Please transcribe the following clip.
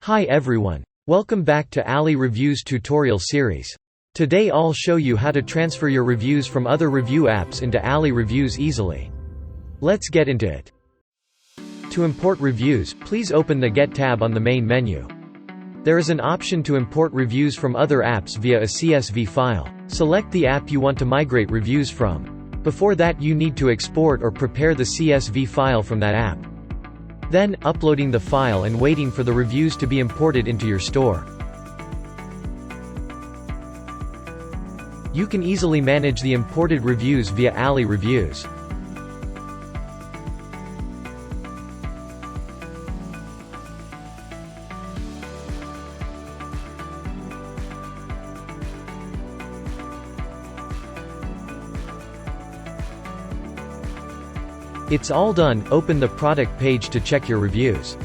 Hi everyone. Welcome back to Ali Reviews tutorial series. Today I'll show you how to transfer your reviews from other review apps into Ali Reviews easily. Let's get into it. To import reviews, please open the Get tab on the main menu. There is an option to import reviews from other apps via a CSV file. Select the app you want to migrate reviews from. Before that, you need to export or prepare the CSV file from that app. Then, uploading the file and waiting for the reviews to be imported into your store. You can easily manage the imported reviews via Ali Reviews. It's all done. Open the product page to check your reviews.